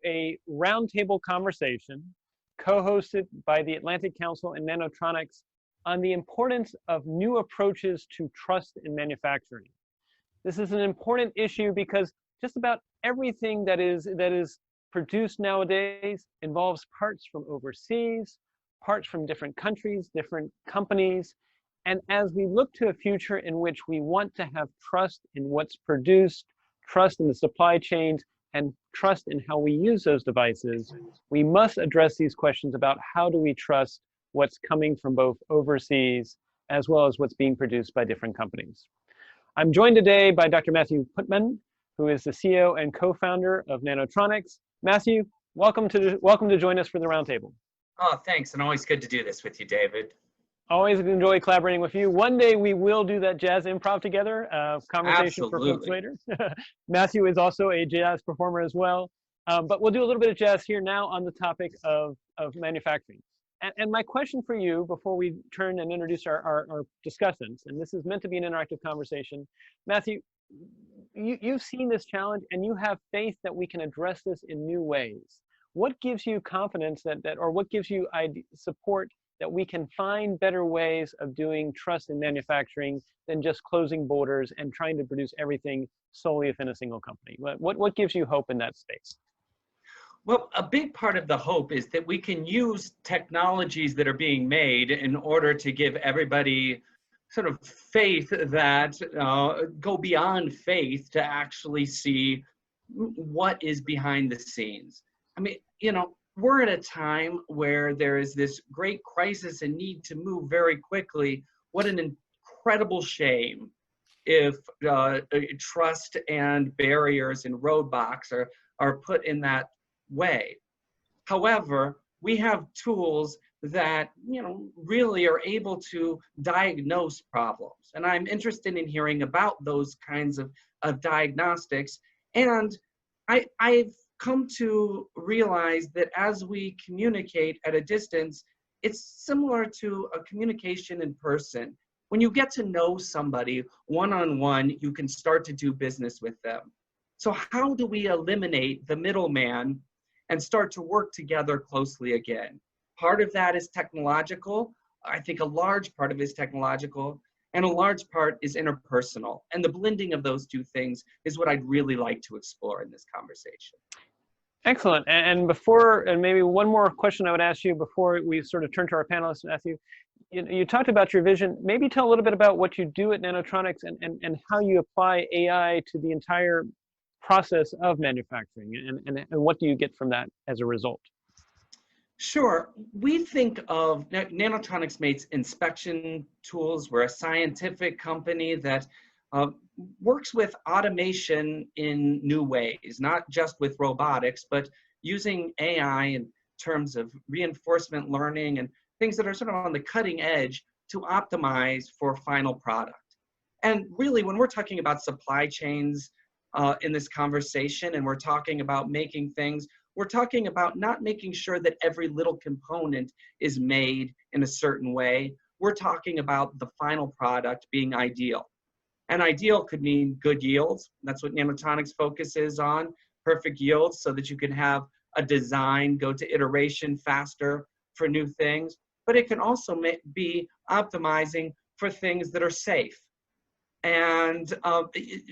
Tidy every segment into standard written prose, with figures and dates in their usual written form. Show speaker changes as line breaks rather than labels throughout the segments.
a roundtable conversation co-hosted by the Atlantic Council and Nanotronics on the importance of new approaches to trust in manufacturing. This is an important issue because just about everything that is produced nowadays involves parts from overseas, parts from different countries, different companies. And as we look to a future in which we want to have trust in what's produced, trust in the supply chains, and trust in how we use those devices, we must address these questions about how do we trust what's coming from both overseas as well as what's being produced by different companies. I'm joined today by Dr. Matthew Putman, who is the CEO and co-founder of Nanotronics. Matthew, welcome to join us for the roundtable.
Oh, thanks, and always good to do this with you, David.
Always enjoy collaborating with you. One day we will do that jazz improv together, conversation
Absolutely.
for folks later. Matthew is also a jazz performer as well, but we'll do a little bit of jazz here now on the topic of manufacturing. And my question for you before we turn and introduce our discussants, and this is meant to be an interactive conversation, Matthew, you've seen this challenge and you have faith that we can address this in new ways. What gives you confidence or what gives you support that we can find better ways of doing trust in manufacturing than just closing borders and trying to produce everything solely within a single company? What gives you hope in that space?
Well, a big part of the hope is that we can use technologies that are being made in order to give everybody sort of faith that go beyond faith to actually see what is behind the scenes. I mean, you know, we're at a time where there is this great crisis and need to move very quickly. What an incredible shame if trust and barriers and roadblocks are put in that way. However, we have tools that, you know, really are able to diagnose problems. And I'm interested in hearing about those kinds of diagnostics. And I've come to realize that as we communicate at a distance, it's similar to a communication in person. When you get to know somebody one-on-one, you can start to do business with them. So how do we eliminate the middleman and start to work together closely again? Part of that is technological. I think a large part of it is technological, and a large part is interpersonal. And the blending of those two things is what I'd really like to explore in this conversation.
Excellent. And maybe one more question I would ask you before we sort of turn to our panelists, Matthew. You talked about your vision. Maybe tell a little bit about what you do at Nanotronics and how you apply AI to the entire process of manufacturing, and what do you get from that as a result?
Sure. We think of Nanotronics makes inspection tools. We're a scientific company that works with automation in new ways, not just with robotics, but using AI in terms of reinforcement learning and things that are sort of on the cutting edge to optimize for final product. And really, when we're talking about supply chains in this conversation, and we're talking about making things, we're talking about not making sure that every little component is made in a certain way. We're talking about the final product being ideal. And ideal could mean good yields. That's what Nanotronics focuses on, perfect yields, so that you can have a design go to iteration faster for new things. But it can also be optimizing for things that are safe. And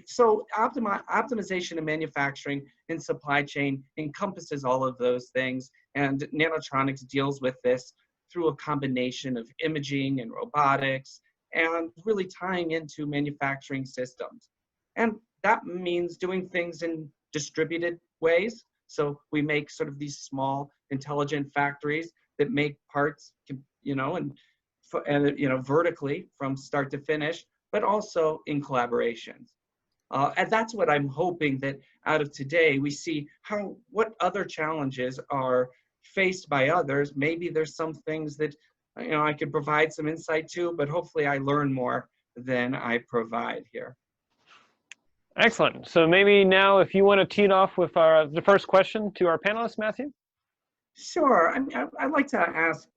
so optimization in manufacturing and supply chain encompasses all of those things. And Nanotronics deals with this through a combination of imaging and robotics and really tying into manufacturing systems. And that means doing things in distributed ways. So we make sort of these small, intelligent factories that make parts, you know, and vertically from start to finish, but also in collaborations. And that's what I'm hoping that out of today, we see what other challenges are faced by others. Maybe there's some things that, you know, I could provide some insight to, but hopefully I learn more than I provide here.
Excellent. So maybe now if you want to tee it off with the first question to our panelists, Matthew.
Sure. I'd like to ask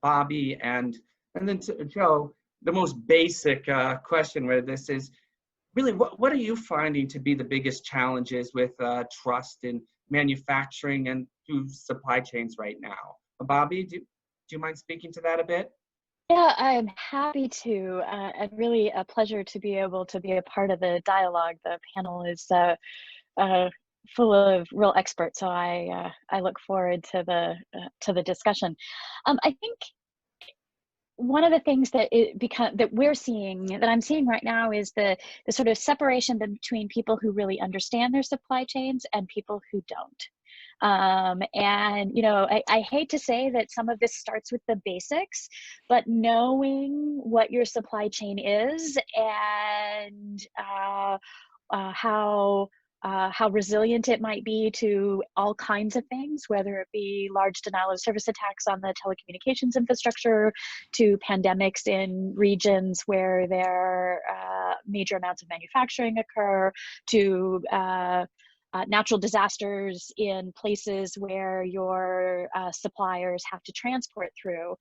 Bobby and then to Joe, the most basic question with this is, really, what are you finding to be the biggest challenges with trust in manufacturing and through supply chains right now. Bobby, do you mind speaking to that a bit?
Yeah, I'm happy to, and really a pleasure to be able to be a part of the dialogue. The panel is uh, full of real experts, so I look forward to the discussion. I think one of the things that I'm seeing right now is the sort of separation between people who really understand their supply chains and people who don't. And you know, I hate to say that some of this starts with the basics, but knowing what your supply chain is and how resilient it might be to all kinds of things, whether it be large denial of service attacks on the telecommunications infrastructure, to pandemics in regions where there major amounts of manufacturing occur, to natural disasters in places where your suppliers have to transport through.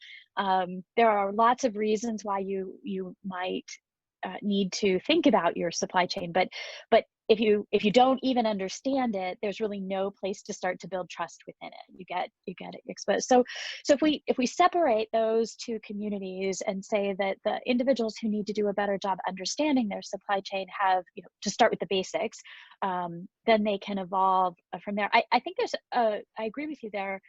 There are lots of reasons why you might need to think about your supply chain, but if you don't even understand it, there's really no place to start to build trust within it. You get exposed. So if we separate those two communities and say that the individuals who need to do a better job understanding their supply chain have, you know, to start with the basics, then they can evolve from there. I think I agree with you there,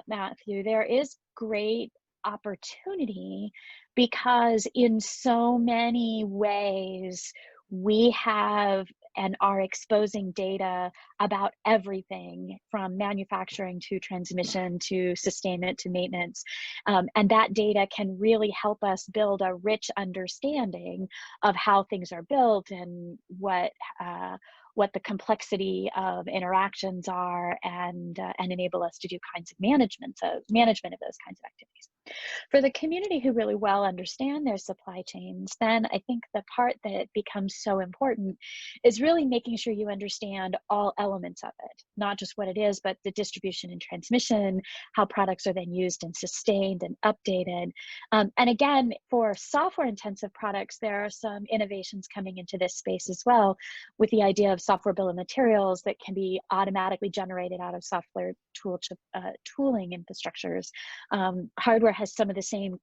Matthew. There is great opportunity because in so many ways we have and are exposing data about everything from manufacturing to transmission to sustainment to maintenance. And that data can really help us build a rich understanding of how things are built and what the complexity of interactions are, and enable us to do kinds of management of those kinds of activities. For the community who really well understand their supply chains, then I think the part that becomes so important is really making sure you understand all elements of it, not just what it is, but the distribution and transmission, how products are then used and sustained and updated. And again, for software intensive products, there are some innovations coming into this space as well, with the idea of software bill of materials that can be automatically generated out of software tooling infrastructures. Hardware has some of the same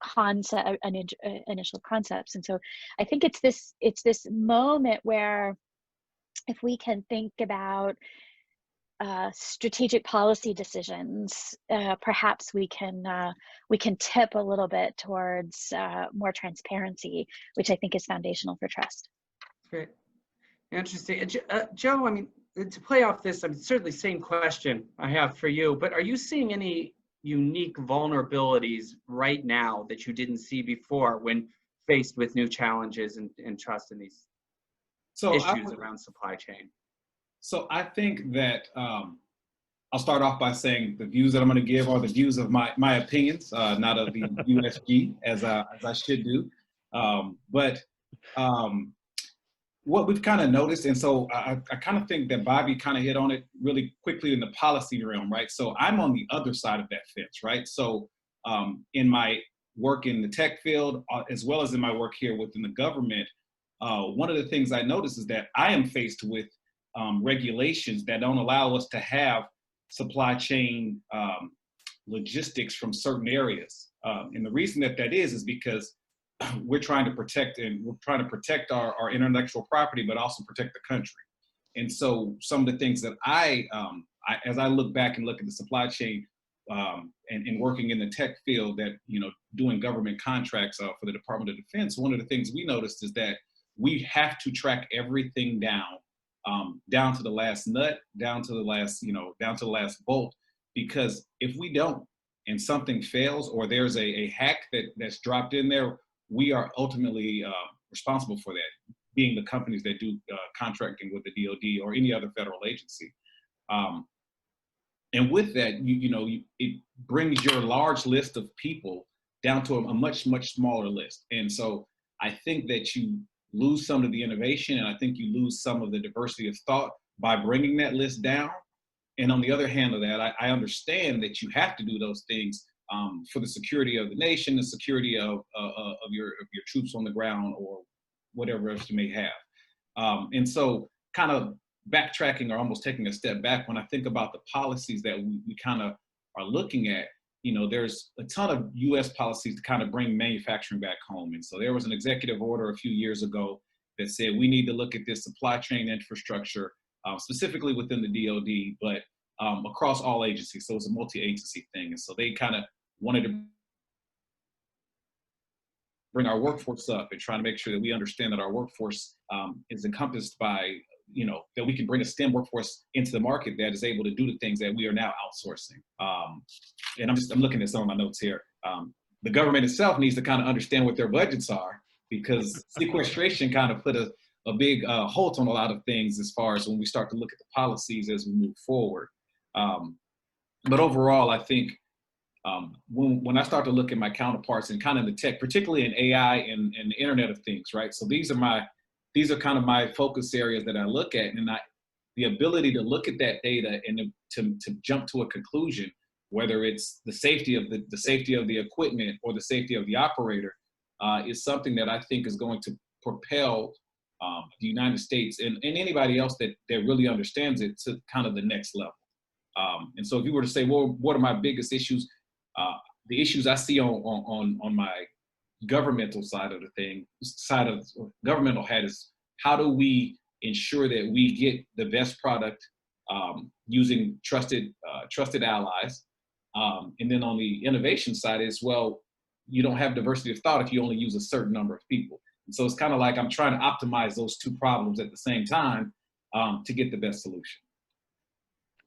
initial concepts, and so I think it's this moment where if we can think about strategic policy decisions, perhaps we can tip a little bit towards more transparency, which I think is foundational for trust.
Great, interesting. Joe, I mean, to play off this, I mean, certainly same question I have for you, but are you seeing any unique vulnerabilities right now that you didn't see before when faced with new challenges and trust in these issues around supply chain?
So I think that I'll start off by saying the views that I'm going to give are the views of my opinions, not of the USG, as I should do. But what we've kind of noticed, and so I kind of think that Bobby kind of hit on it really quickly in the policy realm, right? So I'm on the other side of that fence, right? So in my work in the tech field, as well as in my work here within the government, one of the things I notice is that I am faced with regulations that don't allow us to have supply chain logistics from certain areas. And the reason that is because we're trying to protect our intellectual property, but also protect the country. And so some of the things that as I look back and look at the supply chain and working in the tech field, that, you know, doing government contracts for the Department of Defense, one of the things we noticed is that we have to track everything down to the last nut, down to the last bolt, because if we don't, and something fails, or there's a hack that's dropped in there, we are ultimately responsible for that, being the companies that do contracting with the DoD or any other federal agency. And with that, it brings your large list of people down to a much, much smaller list. And so I think that you lose some of the innovation, and I think you lose some of the diversity of thought by bringing that list down. And on the other hand of that, I understand that you have to do those things for the security of the nation, the security of your troops on the ground, or whatever else you may have. And so kind of backtracking or almost taking a step back, when I think about the policies that we kind of are looking at, you know, there's a ton of US policies to kind of bring manufacturing back home. And so there was an executive order a few years ago that said we need to look at this supply chain infrastructure, specifically within the DoD, but across all agencies. So it's a multi-agency thing. And so they kind of wanted to bring our workforce up and try to make sure that we understand that our workforce is encompassed by, you know, that we can bring a STEM workforce into the market that is able to do the things that we are now outsourcing. And I'm looking at some of my notes here. The government itself needs to kind of understand what their budgets are, because sequestration kind of put a big halt on a lot of things as far as when we start to look at the policies as we move forward. But overall, I think when I start to look at my counterparts and kind of the tech, particularly in AI and the Internet of Things, right? So these are kind of my focus areas that I look at, and the ability to look at that data and to jump to a conclusion, whether it's the safety of the equipment or the safety of the operator, is something that I think is going to propel the United States and anybody else that really understands it to kind of the next level. And so if you were to say, well, what are my biggest issues? The issues I see on my governmental governmental hat is, how do we ensure that we get the best product using trusted allies? And then on the innovation side is, well, you don't have diversity of thought if you only use a certain number of people. And so it's kind of like I'm trying to optimize those two problems at the same time to get the best solution.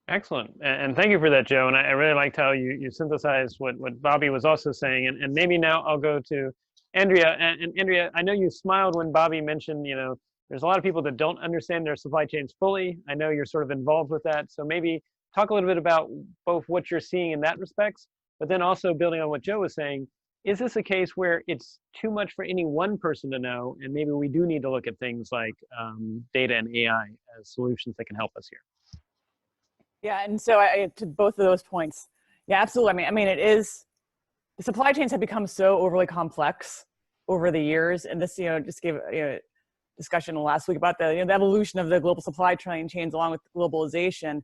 Excellent. And thank you for that, Joe. And I really liked how you synthesized what Bobby was also saying. And maybe now I'll go to Andrea. And Andrea, I know you smiled when Bobby mentioned, you know, there's a lot of people that don't understand their supply chains fully. I know you're sort of involved with that. So maybe talk a little bit about both what you're seeing in that respects, but then also building on what Joe was saying, is this a case where it's too much for any one person to know, and maybe we do need to look at things like data and AI as solutions that can help us here?
Yeah, and so to both of those points, yeah, absolutely. I mean, it is, the supply chains have become so overly complex over the years, and this, just gave discussion last week about the, the evolution of the global supply chains along with globalization,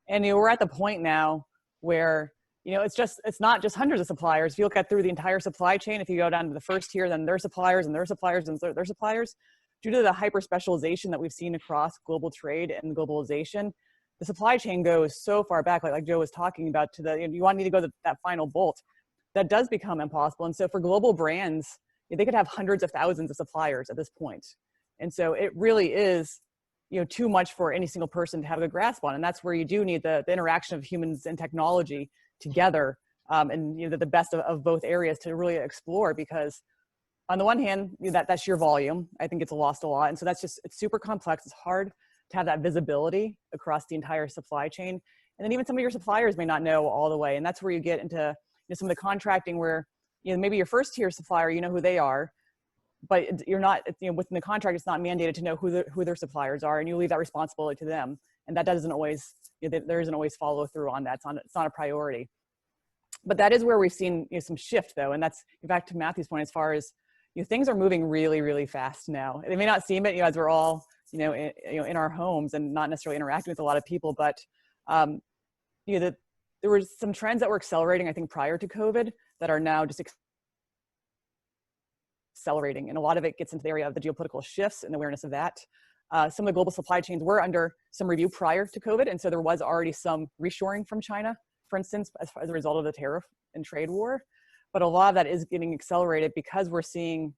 and we're at the point now where it's not just hundreds of suppliers. If you look at through the entire supply chain, if you go down to the first tier, then their suppliers and their suppliers and their suppliers, due to the hyper specialization that we've seen across global trade and globalization, the supply chain goes so far back, like Joe was talking about, to the, you need to go to that final bolt. That does become impossible. And so for global brands, they could have hundreds of thousands of suppliers at this point. And so it really is, too much for any single person to have a grasp on. And that's where you do need the interaction of humans and technology together, and the best of both areas to really explore. Because on the one hand, that sheer volume, I think it's lost a lot. And so it's super complex. It's hard to have that visibility across the entire supply chain. And then even some of your suppliers may not know all the way. And that's where you get into some of the contracting where, maybe your first tier supplier, you know who they are, but you're not, within the contract, it's not mandated to know who their suppliers are, and you leave that responsibility to them. And that doesn't always, there isn't always follow through on that. It's not a priority. But that is where we've seen some shift though. And that's back to Matthew's point, as far as, things are moving really, really fast now. They may not seem it, as we're all, in our homes and not necessarily interacting with a lot of people, but there were some trends that were accelerating, I think, prior to COVID that are now just accelerating. And a lot of it gets into the area of the geopolitical shifts and awareness of that. Some of the global supply chains were under some review prior to COVID. And so there was already some reshoring from China, for instance, as a result of the tariff and trade war. But a lot of that is getting accelerated because we're seeing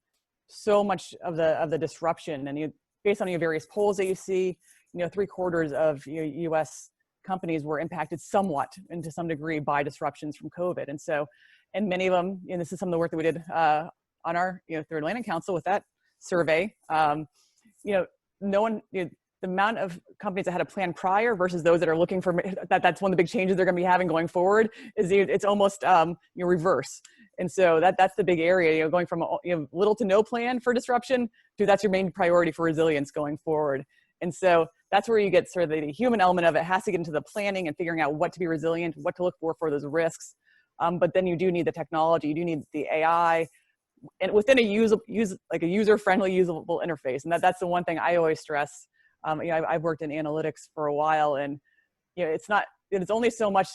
so much of the disruption. And based on your various polls that you see, 3/4 of U.S. companies were impacted somewhat and to some degree by disruptions from COVID. And so, and many of them, and this is some of the work that we did on our through Atlantic Council with that survey, no one, the amount of companies that had a plan prior versus those that are looking for that's one of the big changes they're going to be having going forward, is it's almost reverse. And so that's the big area, going from little to no plan for disruption to that's your main priority for resilience going forward. And so that's where you get sort of the human element of it. Has to get into the planning and figuring out what to be resilient, what to look for those risks. But then you do need the technology, you do need the AI, and within a user-friendly, usable interface. And that's the one thing I always stress I've worked in analytics for a while, and it's only so much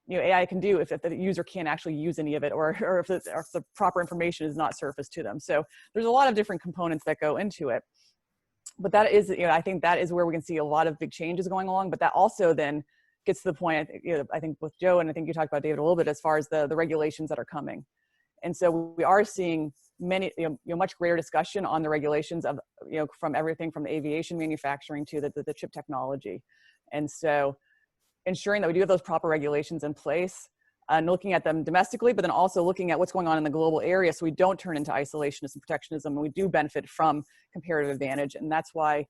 AI can do if the user can't actually use any of it, or if the proper information is not surfaced to them. So there's a lot of different components that go into it. But that is, I think that is where we can see a lot of big changes going along. But that also then gets to the point, I think with Joe, and I think you talked about David a little bit, as far as the regulations that are coming. And so we are seeing many, much greater discussion on the regulations of, from everything from the aviation manufacturing to the chip technology. And so ensuring that we do have those proper regulations in place and looking at them domestically, but then also looking at what's going on in the global area so we don't turn into isolationism and protectionism, and we do benefit from comparative advantage. And that's why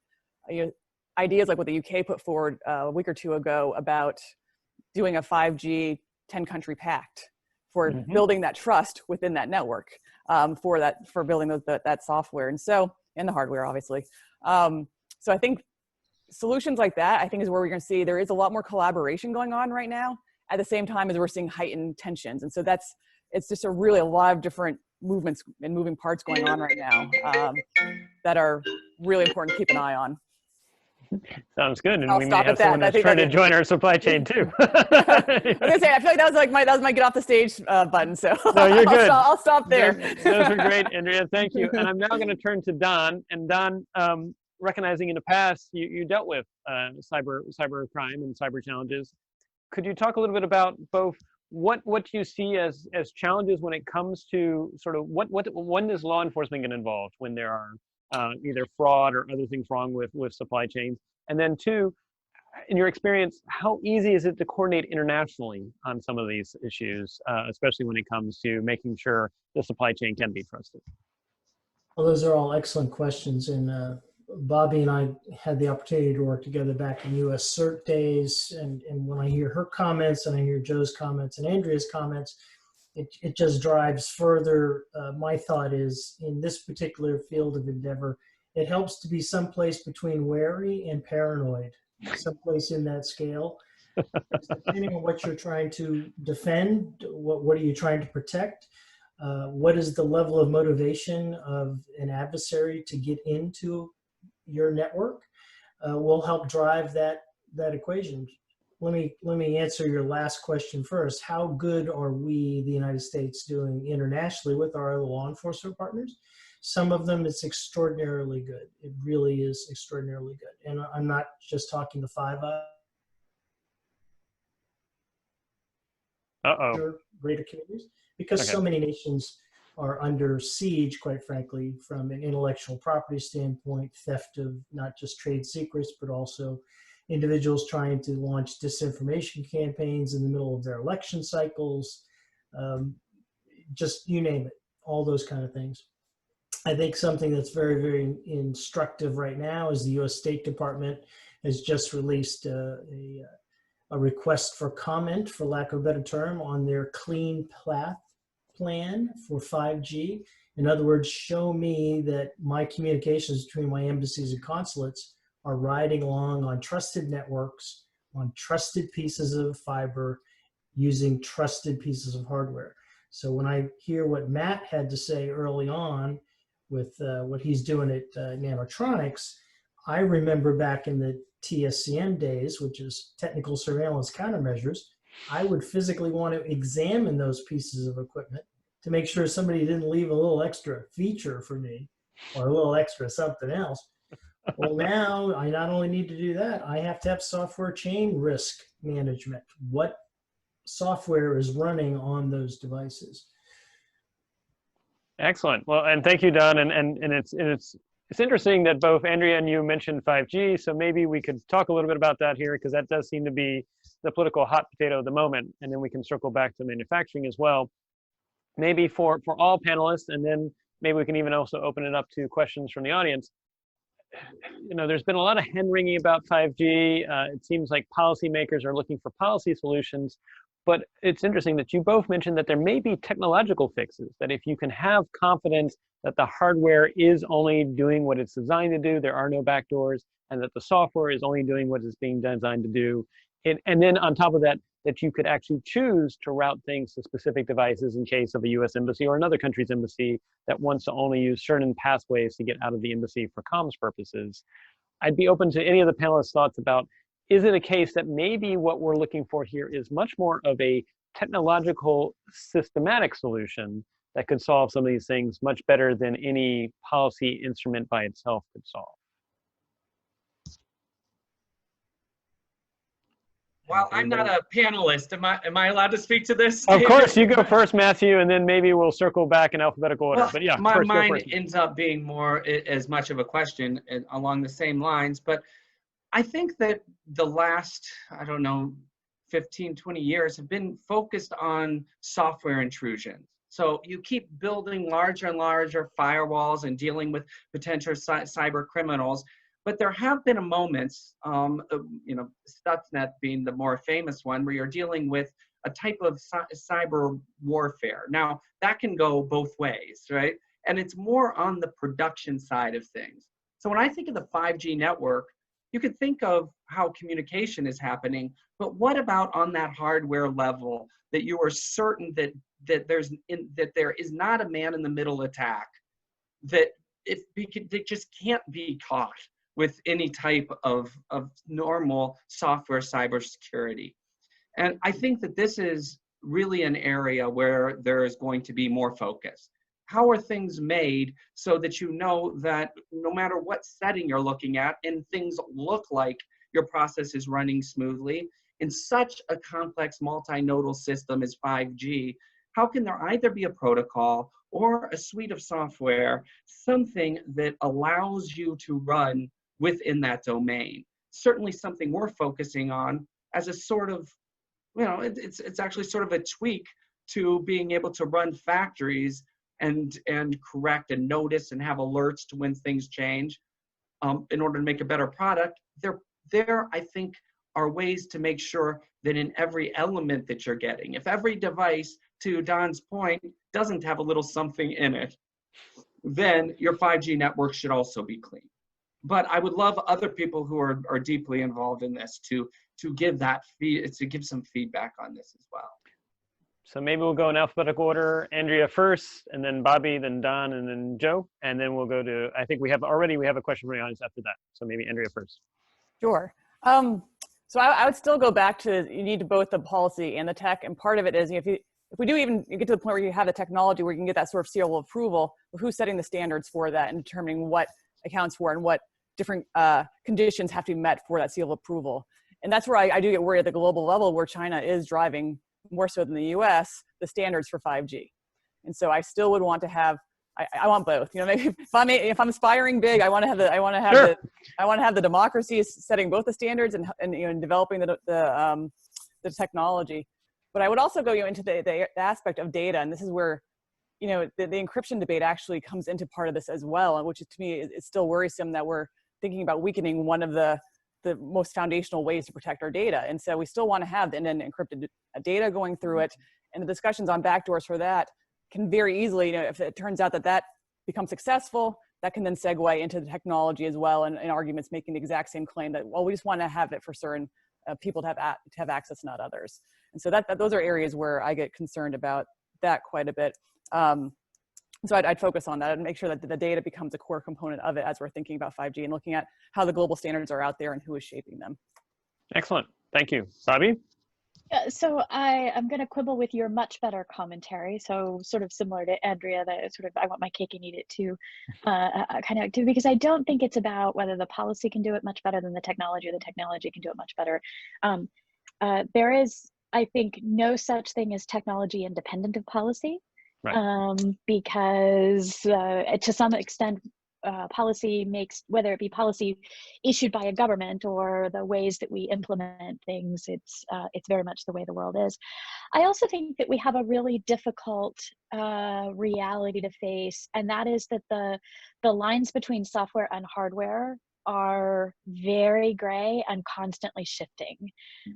ideas like what the UK put forward a week or two ago about doing a 5G 10-country pact for building that trust within that network, for building that software, and the hardware, obviously. So I think solutions like that, I think, is where we're going to see there is a lot more collaboration going on right now, at the same time as we're seeing heightened tensions. And so it's just a lot of different movements and moving parts going on right now that are really important to keep an eye on.
Sounds good, and
I'll
we may have someone that's trying to join our supply chain too.
I was gonna say, I feel like that was my get off the stage button. So
no, you're good.
I'll stop there.
Those were great, Andrea. Thank you. And I'm now going to turn to Don. And Don, recognizing in the past you dealt with cyber crime and cyber challenges, could you talk a little bit about both what you see as challenges when it comes to sort of when is law enforcement get involved when there are either fraud or other things wrong with supply chains? And then two, in your experience, how easy is it to coordinate internationally on some of these issues, especially when it comes to making sure the supply chain can be trusted?
Well, those are all excellent questions. And Bobby and I had the opportunity to work together back in US CERT days. And when I hear her comments and I hear Joe's comments and Andrea's comments, it just drives further. My thought is, in this particular field of endeavor, it helps to be someplace between wary and paranoid, someplace in that scale. Depending on what you're trying to defend, what are you trying to protect? What is the level of motivation of an adversary to get into your network will help drive that equation. Let me answer your last question first. How good are we, the United States, doing internationally with our other law enforcement partners? Some of them, it's extraordinarily good. It really is extraordinarily good. And I'm not just talking the Five Eyes, greater communities, because so many nations are under siege, quite frankly, from an intellectual property standpoint, theft of not just trade secrets, but also individuals trying to launch disinformation campaigns in the middle of their election cycles, just you name it, all those kind of things. I think something that's very, very instructive right now is the U.S. State Department has just released a request for comment, for lack of a better term, on their clean path plan for 5G. In other words, show me that my communications between my embassies and consulates are riding along on trusted networks, on trusted pieces of fiber, using trusted pieces of hardware. So when I hear what Matt had to say early on with what he's doing at Nanotronics, I remember back in the TSCM days, which is technical surveillance countermeasures, I would physically want to examine those pieces of equipment to make sure somebody didn't leave a little extra feature for me or a little extra something else. Well, now I not only need to do that, I have to have software chain risk management. What software is running on those devices?
Excellent. Well, and thank you, Don. And it's interesting that both Andrea and you mentioned 5G. So maybe we could talk a little bit about that here, because that does seem to be the political hot potato of the moment. And then we can circle back to manufacturing as well. Maybe for all panelists, and then maybe we can even also open it up to questions from the audience. There's been a lot of hand-wringing about 5G. It seems like policymakers are looking for policy solutions, but it's interesting that you both mentioned that there may be technological fixes, that if you can have confidence that the hardware is only doing what it's designed to do, there are no backdoors, and that the software is only doing what it's being designed to do. And then on top of that, that you could actually choose to route things to specific devices in case of a US embassy or another country's embassy that wants to only use certain pathways to get out of the embassy for comms purposes. I'd be open to any of the panelists' thoughts about, is it a case that maybe what we're looking for here is much more of a technological systematic solution that could solve some of these things much better than any policy instrument by itself could solve?
Well, I'm not a panelist. Am I allowed to speak to this?
Of course, you go first, Matthew, and then maybe we'll circle back in alphabetical order.
Well,
but yeah,
my
first, go
mind
first.
ends up being more as much of a question along the same lines. But I think that the last, I don't know, 15, 20 years have been focused on software intrusions. So you keep building larger and larger firewalls and dealing with potential cyber criminals. But there have been moments, Stuxnet being the more famous one, where you're dealing with a type of cyber warfare. Now, that can go both ways, right? And it's more on the production side of things. So when I think of the 5G network, you could think of how communication is happening, but what about on that hardware level that you are certain that there is not a man-in-the-middle attack, that just can't be caught with any type of normal software cybersecurity. And I think that this is really an area where there is going to be more focus. How are things made so that you know that no matter what setting you're looking at and things look like your process is running smoothly, in such a complex multinodal system as 5G, how can there either be a protocol or a suite of software, something that allows you to run within that domain? Certainly something we're focusing on as a sort of, it's actually sort of a tweak to being able to run factories and correct and notice and have alerts to when things change in order to make a better product. There, I think, are ways to make sure that in every element that you're getting, if every device, to Don's point, doesn't have a little something in it, then your 5G network should also be clean. But I would love other people who are deeply involved in this to give some feedback on this as well.
So maybe we'll go in alphabetical order. Andrea first, and then Bobby, then Don, and then Joe, and then we'll go to, I think we have a question from the audience after that. So maybe Andrea first.
Sure. So I would still go back to, you need both the policy and the tech, and part of it is, if we do even get to the point where you have the technology where you can get that sort of seal of approval, who's setting the standards for that and determining what accounts for and what different conditions have to be met for that seal of approval. And that's where I do get worried at the global level, where China is driving more so than the US, the standards for 5G. And so I still would want to have, I want both. Maybe if I'm aspiring big, I want to have the democracies setting both the standards and developing the technology. But I would also go into the aspect of data, and this is where the encryption debate actually comes into part of this as well, which to me is still worrisome that we're thinking about weakening one of the most foundational ways to protect our data. And so we still want to have the end-to-end encrypted data going through it, and the discussions on backdoors for that can very easily, if it turns out that becomes successful, that can then segue into the technology as well, and arguments making the exact same claim that, well, we just want to have it for certain people to have access, not others. And so those are areas where I get concerned about that quite a bit. So I'd focus on that and make sure that the data becomes a core component of it as we're thinking about 5G and looking at how the global standards are out there and who is shaping them.
Excellent. Thank you. Bobby?
So I'm going to quibble with your much better commentary. So sort of similar to Andrea, that sort of I want my cake and eat it too, kind of, because I don't think it's about whether the policy can do it much better than the technology, or the technology can do it much better. There is, I think, no such thing as technology independent of policy. Right. Because to some extent, policy makes, whether it be policy issued by a government or the ways that we implement things, it's very much the way the world is. I also think that we have a really difficult reality to face, and that is that the lines between software and hardware are very gray and constantly shifting.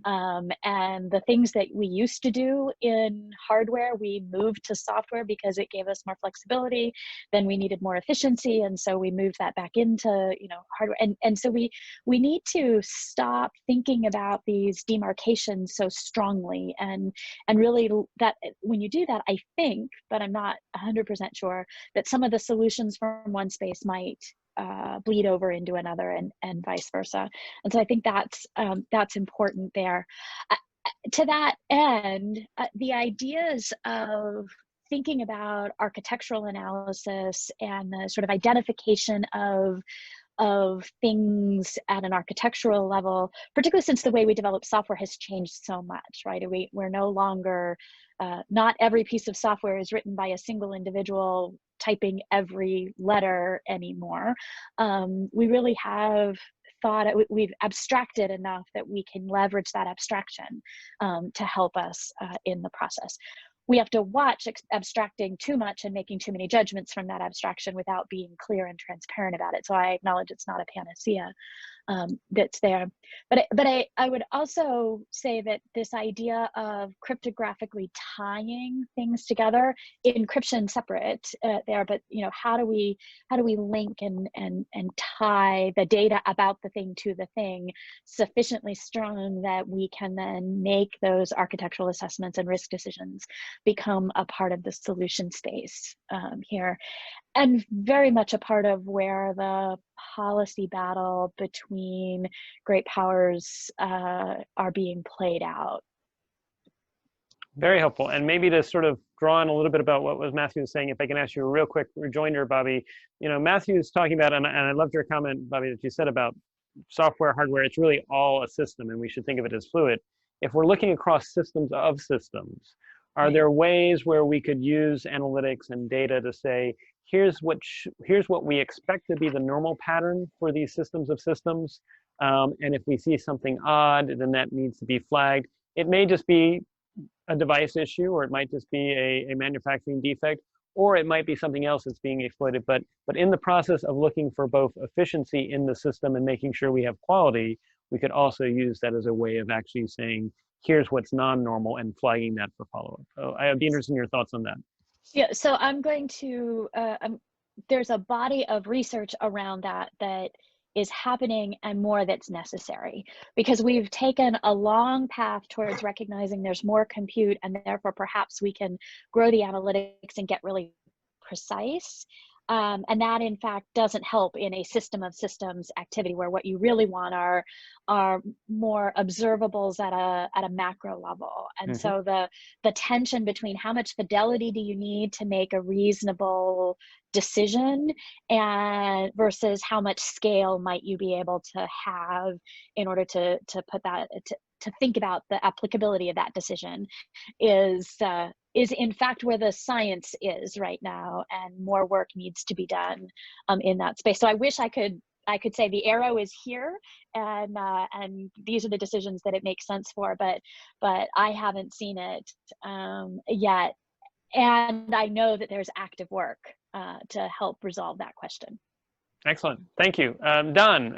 And the things that we used to do in hardware, we moved to software because it gave us more flexibility. Then we needed more efficiency, and so we moved that back into hardware. And so we need to stop thinking about these demarcations so strongly, and really that when you do that, I think, but I'm not 100% sure, that some of the solutions from one space might bleed over into another, and vice versa. And so I think that's important there. To that end, the ideas of thinking about architectural analysis and the sort of identification of things at an architectural level, particularly since the way we develop software has changed so much, right? We're no longer, not every piece of software is written by a single individual typing every letter anymore. We really have thought, we've abstracted enough that we can leverage that abstraction to help us in the process. We have to watch abstracting too much and making too many judgments from that abstraction without being clear and transparent about it. So I acknowledge it's not a panacea that's there. But I would also say that this idea of cryptographically tying things together, encryption separate there, but how do we link and tie the data about the thing to the thing sufficiently strong that we can then make those architectural assessments and risk decisions become a part of the solution space here, and very much a part of where the policy battle between great powers are being played out.
Very helpful. And maybe to sort of draw on a little bit about what was Matthew was saying, if I can ask you a real quick rejoinder, Bobby. Matthew is talking about, and I loved your comment, Bobby, that you said about software, hardware. It's really all a system, and we should think of it as fluid. If we're looking across systems of systems, are there ways where we could use analytics and data to say, here's what we expect to be the normal pattern for these systems of systems, and if we see something odd, then that needs to be flagged. It may just be a device issue, or it might just be a manufacturing defect, or it might be something else that's being exploited. But in the process of looking for both efficiency in the system and making sure we have quality, we could also use that as a way of actually saying, here's what's non-normal, and flagging that for follow-up. So I'd be interested in your thoughts on that.
Yeah, so I'm going to, there's a body of research around that is happening, and more that's necessary, because we've taken a long path towards recognizing there's more compute, and therefore perhaps we can grow the analytics and get really precise. And that in fact doesn't help in a system of systems activity, where what you really want are more observables at a macro level. And so the tension between how much fidelity do you need to make a reasonable decision, and versus how much scale might you be able to have in order to put that to think about the applicability of that decision is in fact where the science is right now, and more work needs to be done in that space. So I wish I could say the arrow is here, and these are the decisions that it makes sense for, but I haven't seen it yet, and I know that there's active work to help resolve that question.
Excellent, thank you. Don,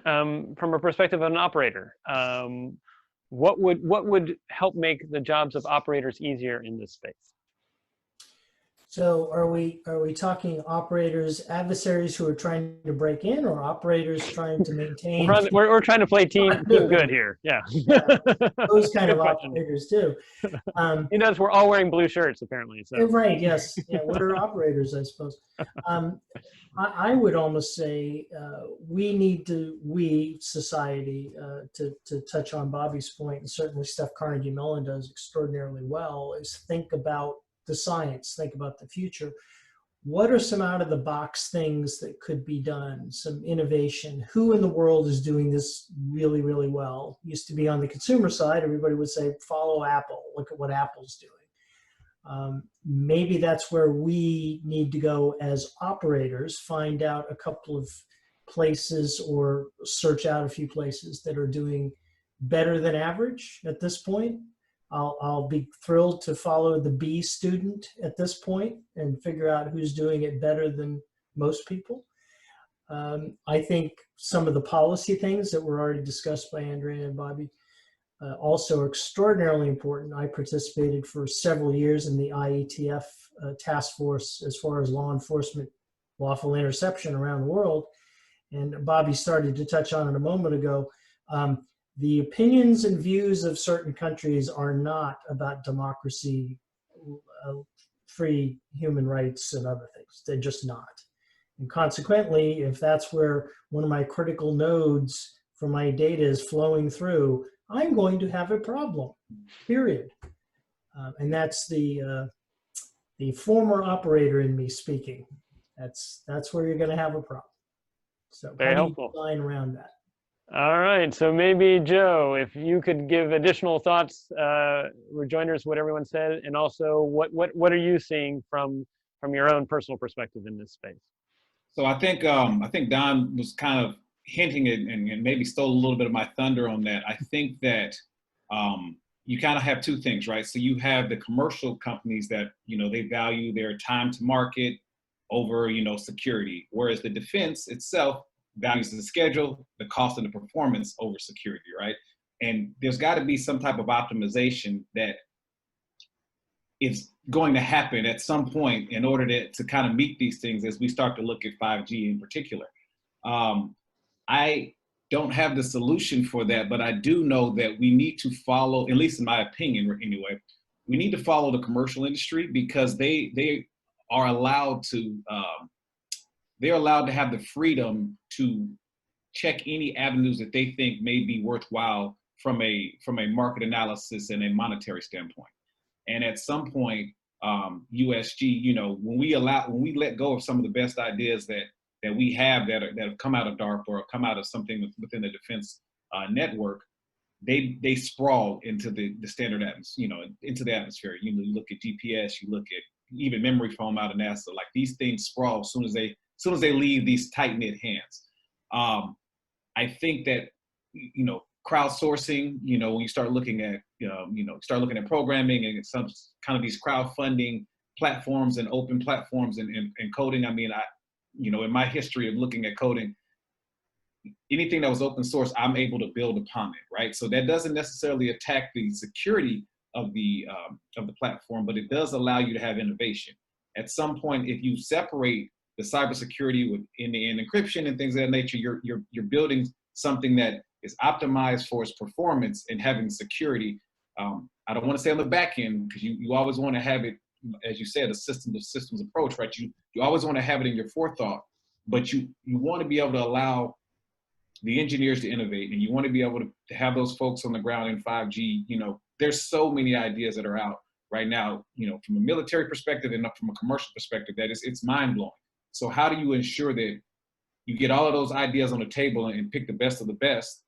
from a perspective of an operator, what would help make the jobs of operators easier in this space?
So are we talking operators, adversaries who are trying to break in, or operators trying to maintain?
We're trying to play team good here. Yeah.
Those kind of operators too.
You notice we're all wearing blue shirts apparently. So.
Right. Yes. Yeah. What are operators? I suppose. I would almost say we society, to touch on Bobby's point, and certainly Steph Carnegie Mellon does extraordinarily well, is think about the science, think about the future. What are some out of the box things that could be done? Some innovation. Who in the world is doing this really, really well? Used to be on the consumer side, everybody would say, follow Apple, look at what Apple's doing. Maybe that's where we need to go as operators, find out a couple of places or search out a few places that are doing better than average at this point. I'll be thrilled to follow the B student at this point and figure out who's doing it better than most people. I think some of the policy things that were already discussed by Andrea and Bobby also are extraordinarily important. I participated for several years in the IETF task force as far as law enforcement, lawful interception around the world. And Bobby started to touch on it a moment ago. The opinions and views of certain countries are not about democracy, free human rights, and other things. They're just not. And consequently, if that's where one of my critical nodes for my data is flowing through, I'm going to have a problem, period. And that's the former operator in me speaking. That's where you're going to have a problem. So
Very
how do you
helpful.
design around that?
All right, so maybe Joe, if you could give additional thoughts, rejoinders, what everyone said, and also what are you seeing from your own personal perspective in this space?
So I think Don was kind of hinting at, and maybe stole a little bit of my thunder on that. I think that you kind of have two things, right? So you have the commercial companies that, they value their time to market over, security, whereas the defense itself values the schedule, the cost, and the performance over security, right? And there's got to be some type of optimization that is going to happen at some point in order to kind of meet these things as we start to look at 5G in particular. I don't have the solution for that, but I do know that we need to follow, at least in my opinion anyway, we need to follow the commercial industry because they are allowed to, they're allowed to have the freedom to check any avenues that they think may be worthwhile from a market analysis and a monetary standpoint. And at some point, USG, when we let go of some of the best ideas that we have that have come out of DARPA or come out of something within the defense network, they sprawl into the standard atmosphere, into the atmosphere. You look at GPS, you look at even memory foam out of NASA. Like these things sprawl as soon as they leave these tight knit hands. I think that crowdsourcing, when you start looking at programming and some kind of these crowdfunding platforms and open platforms and coding. I mean, in my history of looking at coding, anything that was open source, I'm able to build upon it, right? So that doesn't necessarily attack the security of the platform, but it does allow you to have innovation. At some point, if you separate the cybersecurity with end-to-end encryption and things of that nature, you're building something that is optimized for its performance and having security. I don't want to say on the back end because you always want to have it, as you said, a systems approach, right? You always want to have it in your forethought, but you want to be able to allow the engineers to innovate, and you want to be able to have those folks on the ground in 5G. There's so many ideas that are out right now, from a military perspective and from a commercial perspective, that it's mind blowing. So how do you ensure that you get all of those ideas on the table and pick the best of the best,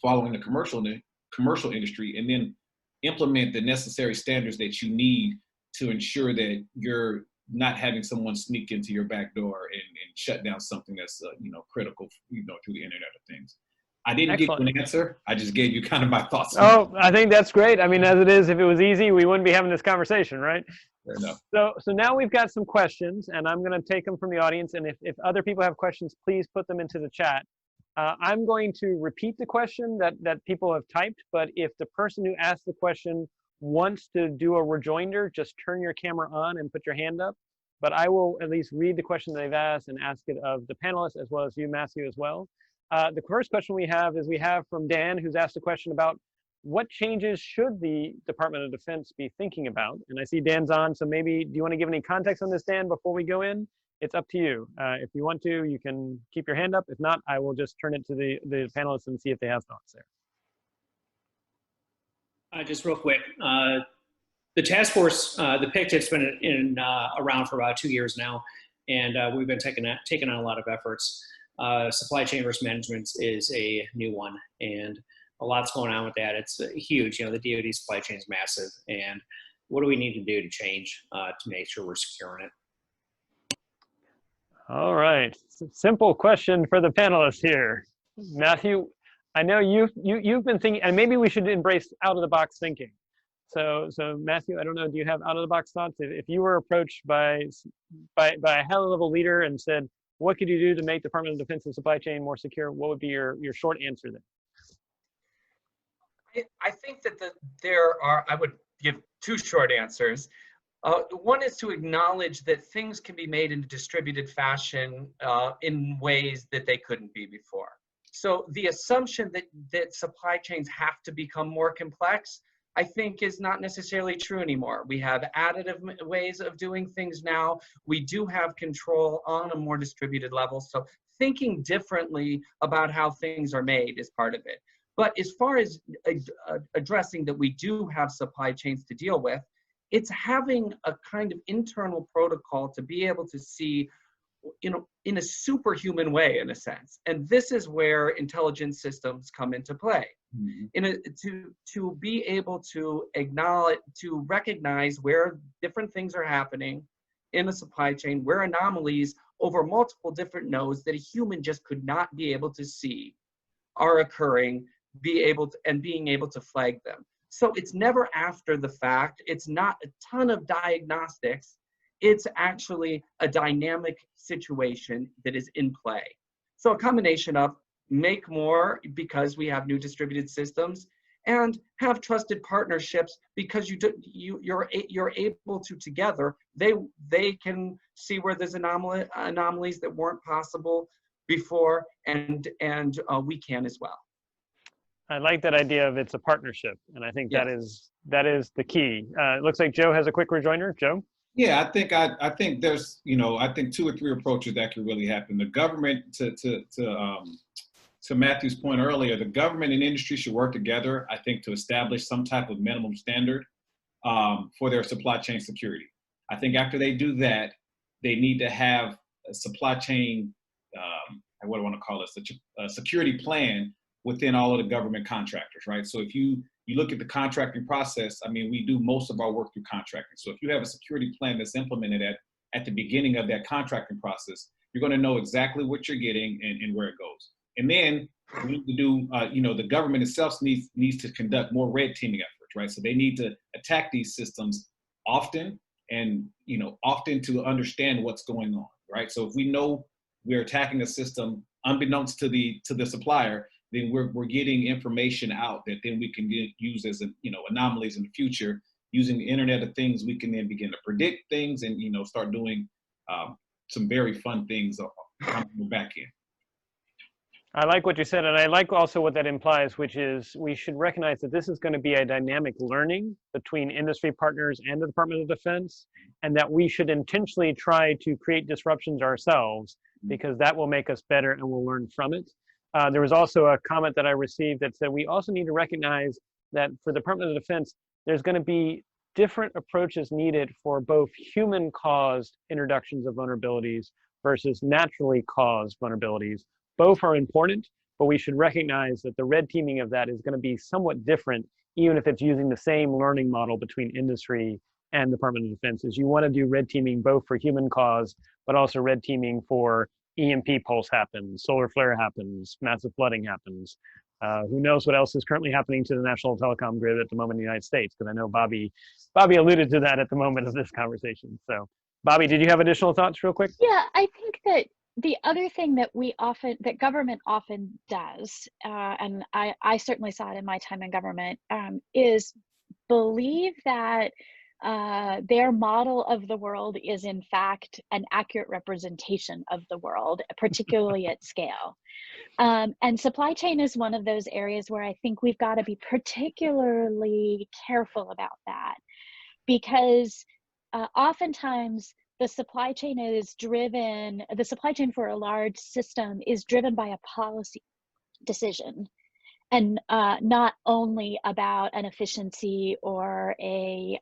following the commercial industry, and then implement the necessary standards that you need to ensure that you're not having someone sneak into your back door and shut down something that's critical, through the Internet of Things. I didn't give you an answer. I just gave you kind of my thoughts.
Oh, I think that's great. I mean, as it is, if it was easy, we wouldn't be having this conversation, right?
Fair enough.
So now we've got some questions, and I'm going to take them from the audience. And if other people have questions, please put them into the chat. I'm going to repeat the question that people have typed, but if the person who asked the question wants to do a rejoinder, just turn your camera on and put your hand up. But I will at least read the question that they've asked and ask it of the panelists as well as you, Matthew, as well. The first question we have from Dan, who's asked a question about what changes should the Department of Defense be thinking about? And I see Dan's on, so maybe, do you want to give any context on this, Dan, before we go in? It's up to you. If you want to, you can keep your hand up. If not, I will just turn it to the panelists and see if they have thoughts there.
Just real quick, the task force, the PICT, has been around for about 2 years now, and we've been taking on a lot of efforts. Supply chain risk management is a new one, and a lot's going on with that. It's huge. The DoD supply chain is massive, and what do we need to do to change to make sure we're securing it?
All right, simple question for the panelists here. Matthew, I know you've been thinking, and maybe we should embrace out-of-the-box thinking. So Matthew, I don't know, do you have out-of-the-box thoughts? If you were approached by a high-level leader and said, what could you do to make Department of Defense and supply chain more secure, what would be your short answer there?
I think that I would give two short answers. One is to acknowledge that things can be made in a distributed fashion in ways that they couldn't be before. So the assumption that supply chains have to become more complex, I think is not necessarily true anymore. We have additive ways of doing things now. We do have control on a more distributed level. So thinking differently about how things are made is part of it. But as far as addressing that we do have supply chains to deal with, it's having a kind of internal protocol to be able to see, you know, in a superhuman way, in a sense. And this is where intelligence systems come into play. To be able to acknowledge, to recognize where different things are happening in a supply chain, where anomalies over multiple different nodes that a human just could not be able to see are occurring, being able to flag them. So it's never after the fact. It's not a ton of diagnostics. It's actually a dynamic situation that is in play. So a combination of make more because we have new distributed systems, and have trusted partnerships because you're able to together, they can see where there's anomalies that weren't possible before, and we can as well.
I like that idea of it's a partnership, and I think
Yes.
that is the key. It looks like Joe has a quick rejoinder. Joe?
Yeah, I think there's, you know, I think 2 or 3 approaches that could really happen. The government, to Matthew's point earlier, the government and industry should work together, I think, to establish some type of minimum standard for their supply chain security. I think after they do that, they need to have a supply chain, what do I want to call it, a security plan within all of the government contractors, right? So if you look at the contracting process, I mean, we do most of our work through contracting. So if you have a security plan that's implemented at the beginning of that contracting process, you're going to know exactly what you're getting and where it goes. And then we need to do, you know, the government itself needs to conduct more red teaming efforts, right? So they need to attack these systems often, and, you know, often to understand what's going on, right? So if we know we're attacking a system unbeknownst to the supplier, then we're getting information out that then we can use as, you know, anomalies in the future. Using the Internet of Things, we can then begin to predict things and, you know, start doing some very fun things on the back end.
I like what you said, and I like also what that implies, which is we should recognize that this is going to be a dynamic learning between industry partners and the Department of Defense, and that we should intentionally try to create disruptions ourselves, because that will make us better and we'll learn from it. There was also a comment that I received that said we also need to recognize that for the Department of Defense, there's going to be different approaches needed for both human-caused introductions of vulnerabilities versus naturally caused vulnerabilities. Both are important, but we should recognize that the red teaming of that is going to be somewhat different, even if it's using the same learning model between industry and Department of Defense. Is you want to do red teaming both for human cause, but also red teaming for EMP pulse happens, solar flare happens, massive flooding happens. Who knows what else is currently happening to the national telecom grid at the moment in the United States? Because I know Bobby alluded to that at the moment of this conversation. So, Bobby, did you have additional thoughts real quick?
Yeah, I think that the other thing that government often does, and I certainly saw it in my time in government, is believe that their model of the world is in fact an accurate representation of the world, particularly at scale. And supply chain is one of those areas where I think we've got to be particularly careful about that, because oftentimes the supply chain for a large system is driven by a policy decision, and not only about an efficiency or a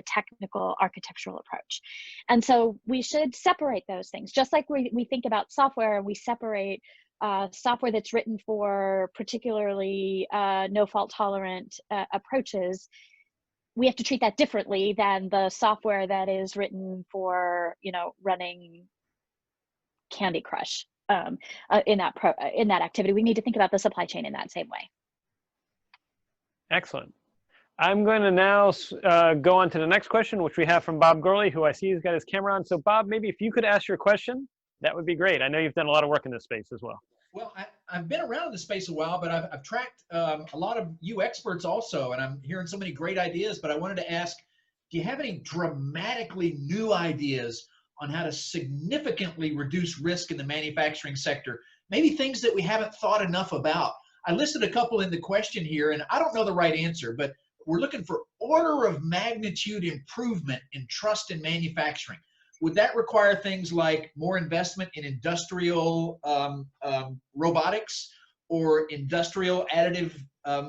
technical architectural approach. And so we should separate those things. Just like we think about software, we separate software that's written for particularly no fault tolerant approaches. We have to treat that differently than the software that is written for, you know, running Candy Crush. In that activity, we need to think about the supply chain in that same way.
Excellent. I'm going to now go on to the next question, which we have from Bob Gorley, who I see has got his camera on. So Bob, maybe if you could ask your question, that would be great. I know you've done a lot of work in this space as well.
Well, I've been around in the space a while, but I've tracked a lot of you experts also, and I'm hearing so many great ideas, but I wanted to ask, do you have any dramatically new ideas on how to significantly reduce risk in the manufacturing sector? Maybe things that we haven't thought enough about. I listed a couple in the question here, and I don't know the right answer, but we're looking for order of magnitude improvement in trust in manufacturing. Would that require things like more investment in industrial robotics, or industrial additive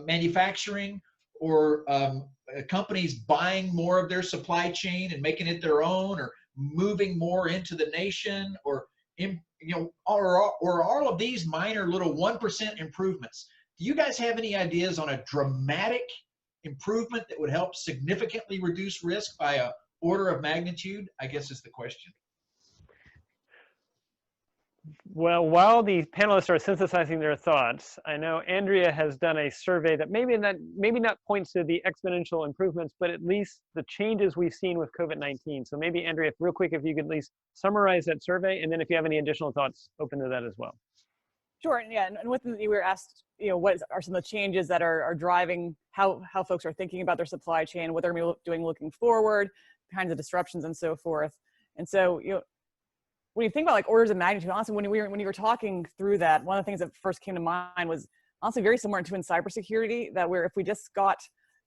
manufacturing, or companies buying more of their supply chain and making it their own, or moving more into the nation, or or all of these minor little 1% improvements? Do you guys have any ideas on a dramatic improvement that would help significantly reduce risk by a order of magnitude, I guess is the question.
Well, while the panelists are synthesizing their thoughts, I know Andrea has done a survey that maybe not points to the exponential improvements, but at least the changes we've seen with COVID-19. So maybe Andrea, real quick, if you could at least summarize that survey, and then if you have any additional thoughts, open to that as well.
Sure, yeah, and with we were asked, what are some of the changes that are driving how folks are thinking about their supply chain, what they're going to be doing looking forward, kinds of disruptions and so forth. And so, when you think about like orders of magnitude, honestly, when you were talking through that, one of the things that first came to mind was honestly very similar to in cybersecurity, that where if we just got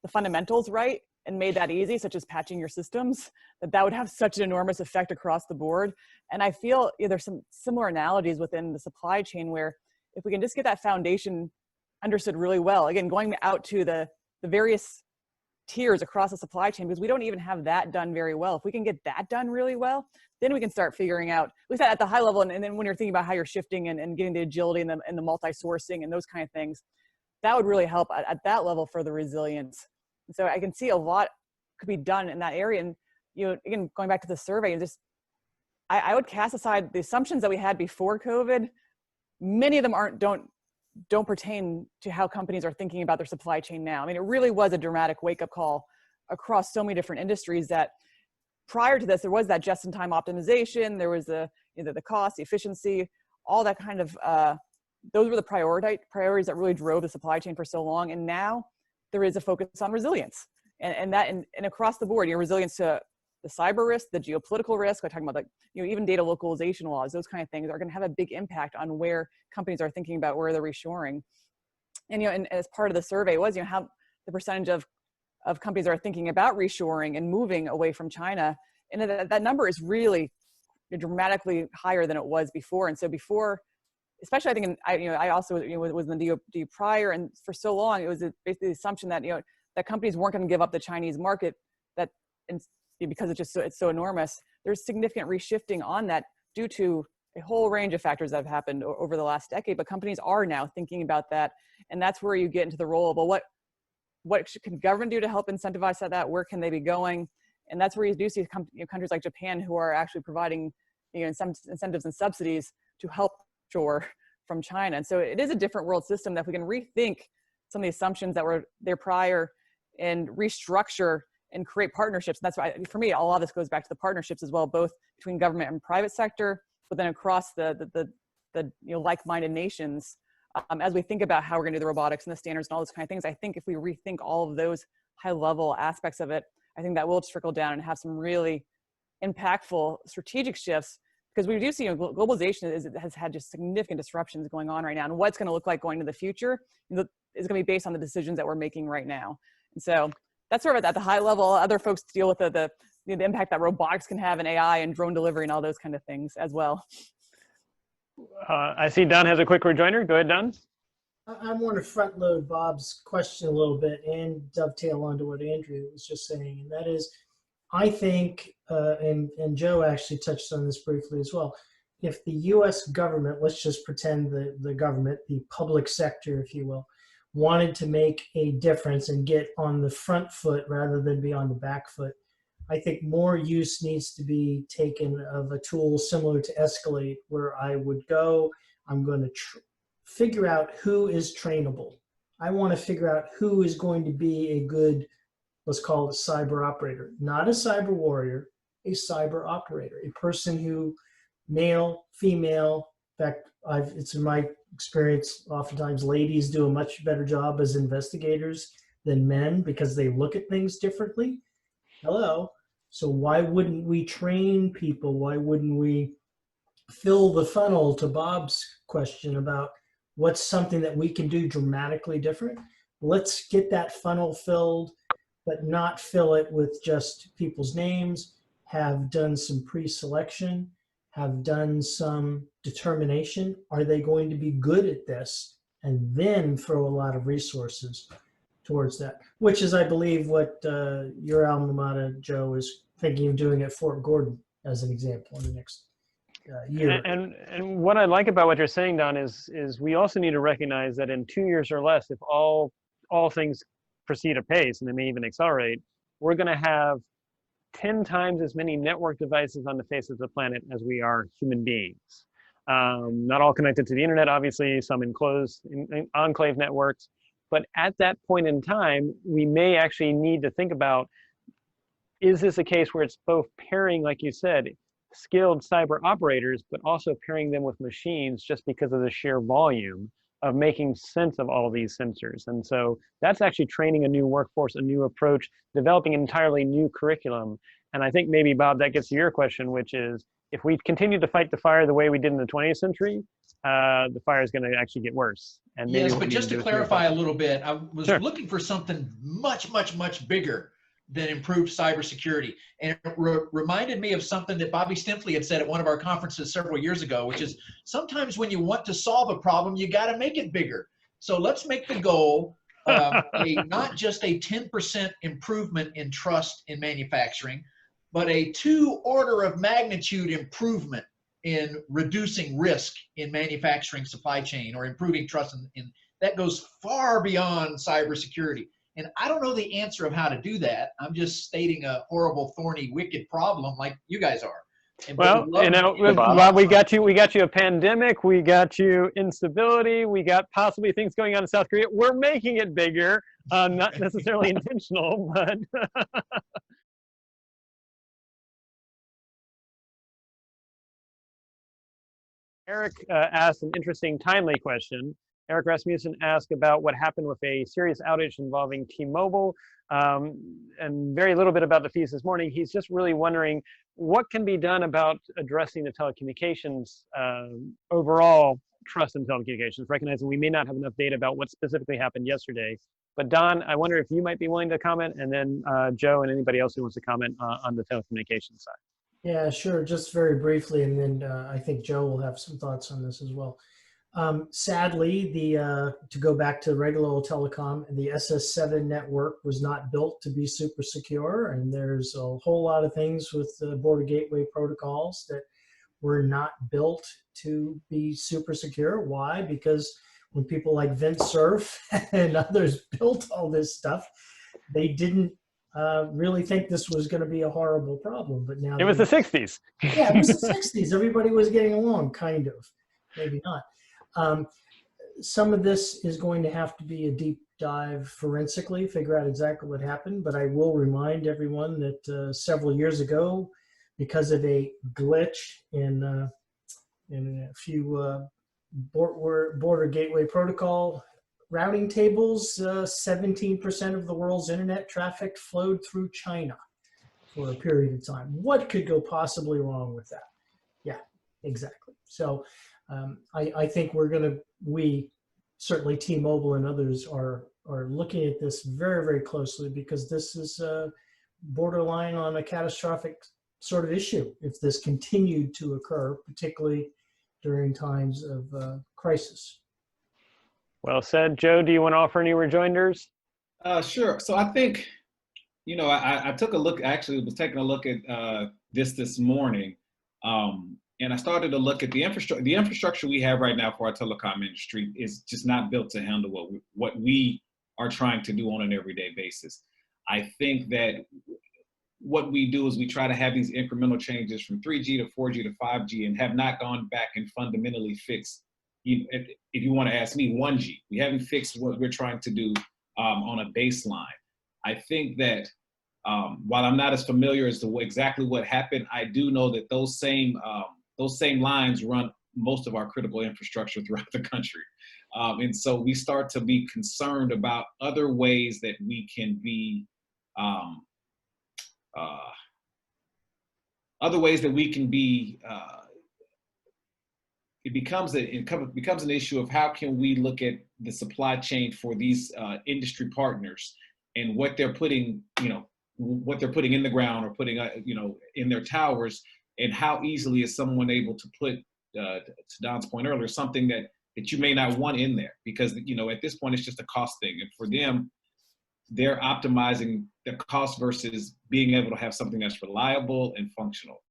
the fundamentals right and made that easy, such as patching your systems, that would have such an enormous effect across the board. And I feel there's some similar analogies within the supply chain where if we can just get that foundation understood really well, again, going out to the various tiers across the supply chain, because we don't even have that done very well. If we can get that done really well, then we can start figuring out, at least at the high level, and then when you're thinking about how you're shifting and getting the agility and the multi-sourcing and those kind of things, that would really help at that level for the resilience. And so I can see a lot could be done in that area. And again, going back to the survey, and just I would cast aside the assumptions that we had before COVID. Many of them don't pertain to how companies are thinking about their supply chain now. I mean, it really was a dramatic wake-up call across so many different industries that prior to this, there was that just-in-time optimization, there was the cost, the efficiency, all that kind of, those were the priorities that really drove the supply chain for so long. And now there is a focus on resilience. And across the board, resilience to the cyber risk, the geopolitical risk, we're talking about even data localization laws, those kind of things are going to have a big impact on where companies are thinking about where they're reshoring. And and as part of the survey was how the percentage of companies are thinking about reshoring and moving away from China, and that number is really dramatically higher than it was before. And so before, especially I think I also was in the DoD prior, and for so long it was basically the assumption that that companies weren't going to give up the Chinese market, because it's so enormous. There's significant reshifting on that due to a whole range of factors that have happened over the last decade, but companies are now thinking about that. And that's where you get into the role of, well, what can government do to help incentivize that? Where can they be going? And that's where you do see countries like Japan who are actually providing some incentives and subsidies to help shore from China. And so it is a different world system that if we can rethink some of the assumptions that were there prior and restructure and create partnerships. And that's why, for me, a lot of this goes back to the partnerships as well, both between government and private sector, but then across the like-minded nations. As we think about how we're going to do the robotics and the standards and all those kind of things, I think if we rethink all of those high-level aspects of it, I think that will trickle down and have some really impactful strategic shifts, because we do see globalization has had just significant disruptions going on right now, and what's going to look like going to the future is going to be based on the decisions that we're making right now. And so that's sort of at the high level. Other folks deal with the impact that robotics can have in AI and drone delivery and all those kind of things as well.
I see Don has a quick rejoinder. Go ahead, Don.
I want to front load Bob's question a little bit and dovetail onto what Andrew was just saying. And that is, I think, and Joe actually touched on this briefly as well, if the US government, let's just pretend the government, the public sector, if you will, wanted to make a difference and get on the front foot rather than be on the back foot, I think more use needs to be taken of a tool similar to Escalate, where I would go, I'm going to figure out who is trainable. I want to figure out who is going to be a good, let's call it a cyber operator, not a cyber warrior, a cyber operator, a person who, male, female, in fact, it's in my experience, oftentimes ladies do a much better job as investigators than men because they look at things differently. Hello. So why wouldn't we train people? Why wouldn't we fill the funnel, to Bob's question about what's something that we can do dramatically different? Let's get that funnel filled. but not fill it with just people's names, have done some pre-selection, have done some determination. Are they going to be good at this? And then throw a lot of resources towards that, which is, I believe, what your alma mater, Joe, is thinking of doing at Fort Gordon, as an example, in the next year.
And what I like about what you're saying, Don, is we also need to recognize that in 2 years or less, if all things proceed apace, and they may even accelerate, we're going to have 10 times as many network devices on the face of the planet as we are human beings. Not all connected to the internet, obviously, some enclosed in enclave networks. But at that point in time, we may actually need to think about, is this a case where it's both pairing, like you said, skilled cyber operators, but also pairing them with machines just because of the sheer volume of making sense of all of these sensors. And so that's actually training a new workforce, a new approach, developing an entirely new curriculum. And I think maybe, Bob, that gets to your question, which is, if we continue to fight the fire the way we did in the 20th century, the fire is going to actually get worse. And maybe
yes, but just to clarify a little bit, I was
Sure.
looking for something much, much, much bigger than improved cybersecurity. And it reminded me of something that Bobby Stimpley had said at one of our conferences several years ago, which is sometimes when you want to solve a problem, you got to make it bigger. So let's make the goal not just a 10% improvement in trust in manufacturing, but a 2 order of magnitude improvement in reducing risk in manufacturing supply chain, or improving trust in that goes far beyond cybersecurity. And I don't know the answer of how to do that. I'm just stating a horrible, thorny, wicked problem like you guys are.
Well, you know, Bob, we got you a pandemic, we got you instability, we got possibly things going on in South Korea. We're making it bigger, not necessarily intentional, but. Eric asked an interesting, timely question. Eric Rasmussen asked about what happened with a serious outage involving T-Mobile, and very little bit about the fees this morning. He's just really wondering what can be done about addressing the telecommunications overall trust in telecommunications, recognizing we may not have enough data about what specifically happened yesterday. But Don, I wonder if you might be willing to comment, and then Joe and anybody else who wants to comment on the telecommunications side.
Yeah, sure. Just very briefly, and then I think Joe will have some thoughts on this as well. Sadly, to go back to regular old telecom, the SS7 network was not built to be super secure, and there's a whole lot of things with the border gateway protocols that were not built to be super secure. Why? Because when people like Vint Cerf and others built all this stuff, they didn't really think this was going to be a horrible problem. But now
it was the 60s.
Yeah, it was the 60s. Everybody was getting along, kind of, maybe not. Some of this is going to have to be a deep dive forensically, figure out exactly what happened. But I will remind everyone that several years ago, because of a glitch in a few border gateway protocol routing tables, 17% of the world's internet traffic flowed through China for a period of time. What could go possibly wrong with that? Yeah, exactly. So I think we certainly T-Mobile and others are looking at this very, very closely, because this is borderline on a catastrophic sort of issue if this continued to occur, particularly during times of crisis.
Well said. Joe, do you want to offer any rejoinders?
Sure. So I think, you know, I took a look, actually was taking a look at this morning, and I started to look at the infrastructure. The infrastructure we have right now for our telecom industry is just not built to handle what we are trying to do on an everyday basis. I think that what we do is we try to have these incremental changes from 3G to 4G to 5G, and have not gone back and fundamentally fixed, if you want to ask me, 1G. We haven't fixed what we're trying to do on a baseline. I think that while I'm not as familiar as to exactly what happened, I do know that those same lines run most of our critical infrastructure throughout the country. And so we start to be concerned about other ways that we can be it becomes an issue of how can we look at the supply chain for these industry partners and what they're putting, what they're putting in the ground or putting, in their towers, and how easily is someone able to put, to Don's point earlier, something that you may not want in there, because, at this point it's just a cost thing. And for them, they're optimizing the cost versus being able to have something that's reliable and functional.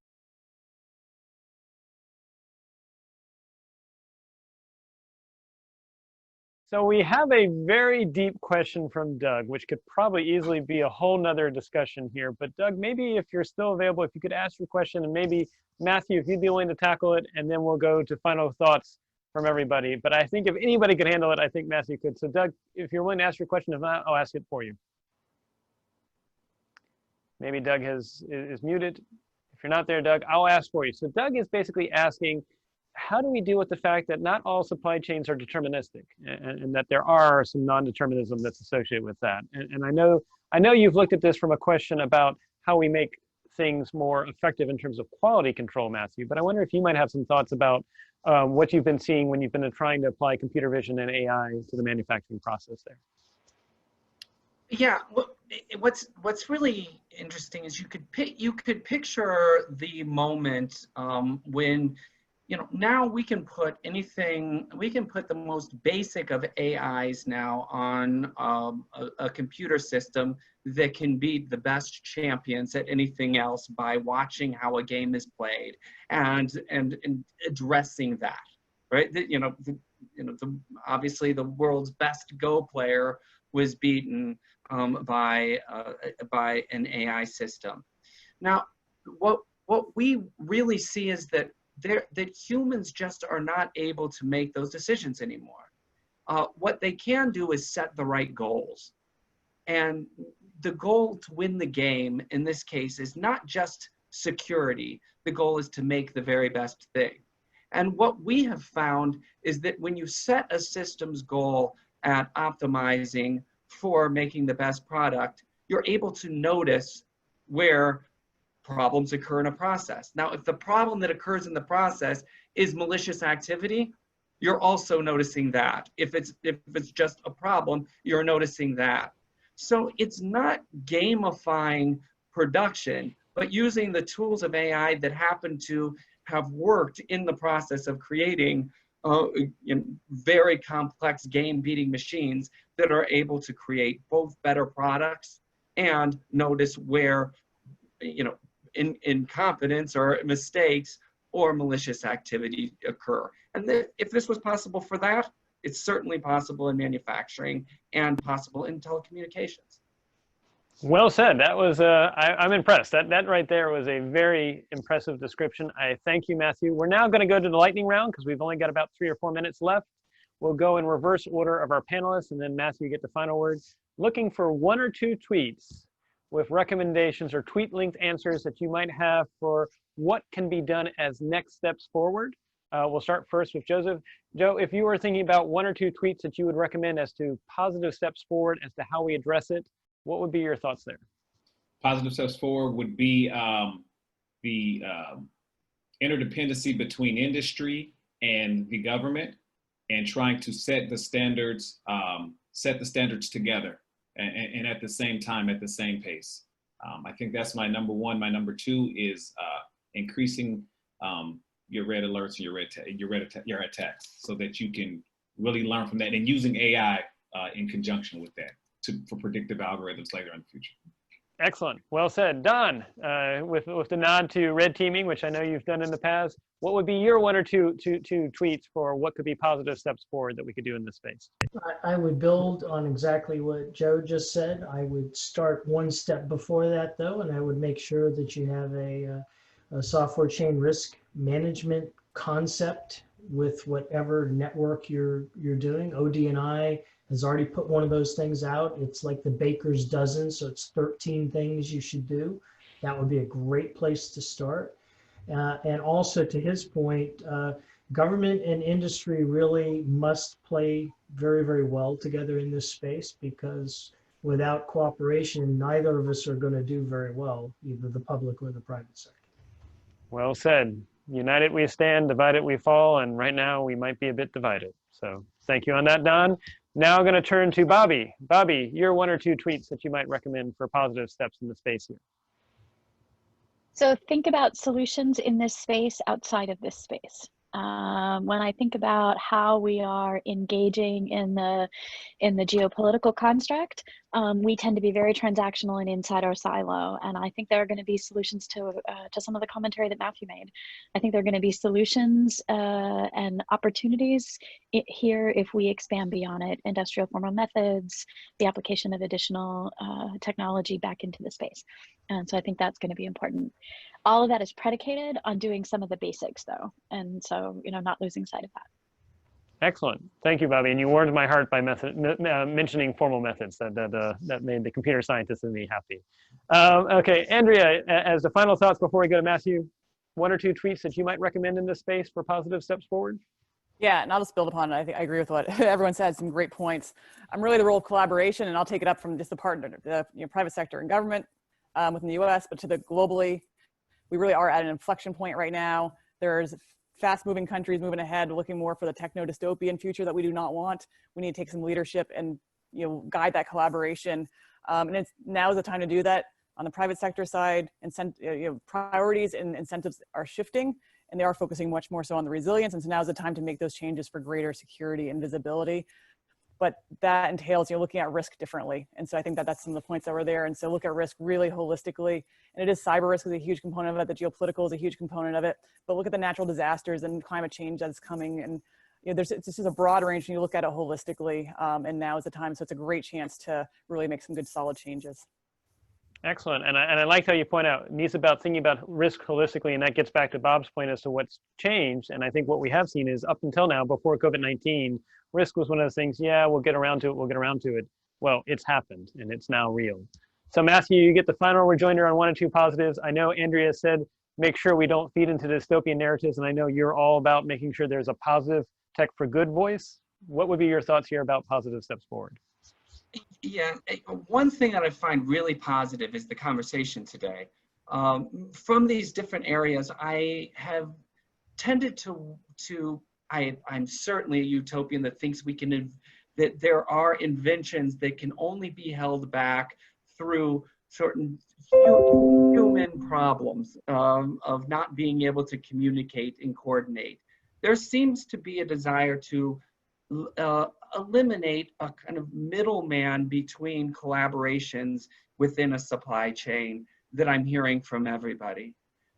So we have a very deep question from Doug, which could probably easily be a whole nother discussion here. But Doug, maybe if you're still available, if you could ask your question, and maybe Matthew, if you'd be willing to tackle it, and then we'll go to final thoughts from everybody. But I think if anybody could handle it, I think Matthew could. So Doug, if you're willing to ask your question, if not, I'll ask it for you. Maybe Doug is muted. If you're not there, Doug, I'll ask for you. So Doug is basically asking, how do we deal with the fact that not all supply chains are deterministic, and that there are some non-determinism that's associated with that? And I know you've looked at this from a question about how we make things more effective in terms of quality control, Matthew, but I wonder if you might have some thoughts about what you've been seeing when you've been trying to apply computer vision and AI to the manufacturing process there.
Yeah, what's really interesting is you could picture the moment when, now we can put the most basic of AIs now on a computer system that can beat the best champions at anything else by watching how a game is played and addressing that, right? Obviously the world's best Go player was beaten by an AI system. Now, what we really see is that humans just are not able to make those decisions anymore. What they can do is set the right goals. And the goal to win the game in this case is not just security. The goal is to make the very best thing. And what we have found is that when you set a systems goal at optimizing for making the best product, you're able to notice where problems occur in a process. Now, if the problem that occurs in the process is malicious activity, you're also noticing that. If it's just a problem, you're noticing that. So it's not gamifying production, but using the tools of AI that happen to have worked in the process of creating very complex game-beating machines that are able to create both better products and notice where, incompetence or mistakes or malicious activity occur. And if this was possible for that, it's certainly possible in manufacturing and possible in telecommunications.
Well said. That was, I'm impressed. That right there was a very impressive description. I thank you, Matthew. We're now going to go to the lightning round because we've only got about 3 or 4 minutes left. We'll go in reverse order of our panelists, and then Matthew, you get the final word. Looking for 1 or 2 tweets with recommendations or tweet-linked answers that you might have for what can be done as next steps forward. We'll start first with Joseph. Joe, if you were thinking about 1 or 2 tweets that you would recommend as to positive steps forward as to how we address it, what would be your thoughts there?
Positive steps forward would be the interdependency between industry and the government, and trying to set the standards together, and at the same time, at the same pace. I think that's my number 1. My number 2 is increasing your red alerts and your attacks, so that you can really learn from that, and using AI in conjunction with that for predictive algorithms later in the future.
Excellent. Well said. Don, with the nod to red teaming, which I know you've done in the past, what would be your 1 or 2 tweets for what could be positive steps forward that we could do in this space?
I would build on exactly what Joe just said. I would start 1 step before that, though, and I would make sure that you have a software chain risk management concept with whatever network you're doing. OD&I has already put one of those things out. It's like the baker's dozen, so it's 13 things you should do. That would be a great place to start. And also, to his point, government and industry really must play very, very well together in this space, because without cooperation, neither of us are going to do very well, either the public or the private sector.
Well said. United we stand, divided we fall, and right now we might be a bit divided. So thank you on that, Don. Now I'm going to turn to Bobby. Bobby, your 1 or 2 tweets that you might recommend for positive steps in the space here.
So think about solutions in this space outside of this space. When I think about how we are engaging in the geopolitical construct, we tend to be very transactional and inside our silo. And I think there are going to be solutions to some of the commentary that Matthew made. I think there are going to be solutions and opportunities here if we expand beyond it, industrial formal methods, the application of additional technology back into the space. And so I think that's going to be important. All of that is predicated on doing some of the basics though. And so, not losing sight of that.
Excellent. Thank you, Bobby. And you warmed my heart by mentioning formal methods. That made the computer scientist in me happy. Okay, Andrea, as the final thoughts before we go to Matthew, 1 or 2 tweets that you might recommend in this space for positive steps forward?
Yeah, and I'll just build upon it. I think I agree with what everyone said. Some great points. I'm really the role of collaboration, and I'll take it up from just the partner, the private sector and government within the U.S., but to the globally. We really are at an inflection point right now. There's fast-moving countries moving ahead, looking more for the techno-dystopian future that we do not want. We need to take some leadership and guide that collaboration. And now is the time to do that. On the private sector side, priorities and incentives are shifting, and they are focusing much more so on the resilience. And so now is the time to make those changes for greater security and visibility. But that entails looking at risk differently. And so I think that's some of the points that were there. And so look at risk really holistically. And it is cyber risk is a huge component of it. The geopolitical is a huge component of it. But look at the natural disasters and climate change that's coming. And it's just a broad range when you look at it holistically. And now is the time. So it's a great chance to really make some good solid changes.
Excellent. And I like how you point out it's about thinking about risk holistically. And that gets back to Bob's point as to what's changed. And I think what we have seen is up until now, before COVID-19, risk was one of those things, yeah, we'll get around to it. Well, it's happened and it's now real. So Matthew, you get the final rejoinder on 1 or 2 positives. I know Andrea said, make sure we don't feed into dystopian narratives. And I know you're all about making sure there's a positive tech for good voice. What would be your thoughts here about positive steps forward?
Yeah, one thing that I find really positive is the conversation today. From these different areas, I have tended I'm certainly a utopian that thinks that there are inventions that can only be held back through certain human problems of not being able to communicate and coordinate. There seems to be a desire to eliminate a kind of middleman between collaborations within a supply chain that I'm hearing from everybody.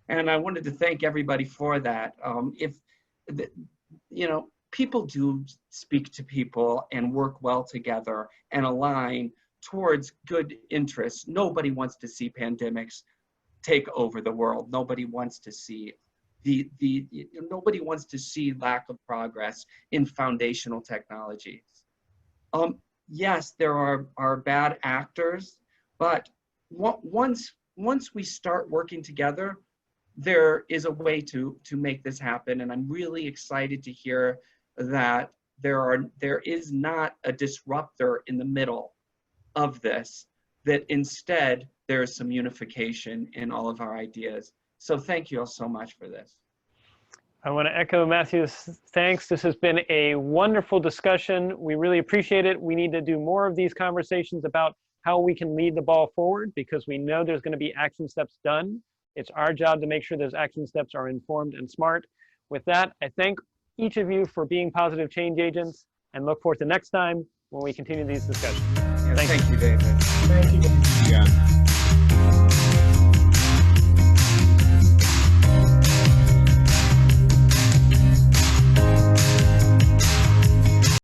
And I wanted to thank everybody for that. People do speak to people and work well together and align towards good interests. Nobody wants to see pandemics take over the world. Nobody wants to see nobody wants to see lack of progress in foundational technologies. Yes, there are bad actors, but once we start working together, there is a way to make this happen. And I'm really excited to hear that there is not a disruptor in the middle of this, that instead there's some unification in all of our ideas. So thank you all so much for this.
I want to echo Matthew's thanks. This has been a wonderful discussion. We really appreciate it. We need to do more of these conversations about how we can lead the ball forward, because we know there's going to be action steps done. It's our job to make sure those action steps are informed and smart. With that, I thank each of you for being positive change agents and look forward to next time when we continue these discussions.
Yeah, thank you, David.
Thank you.
Yeah.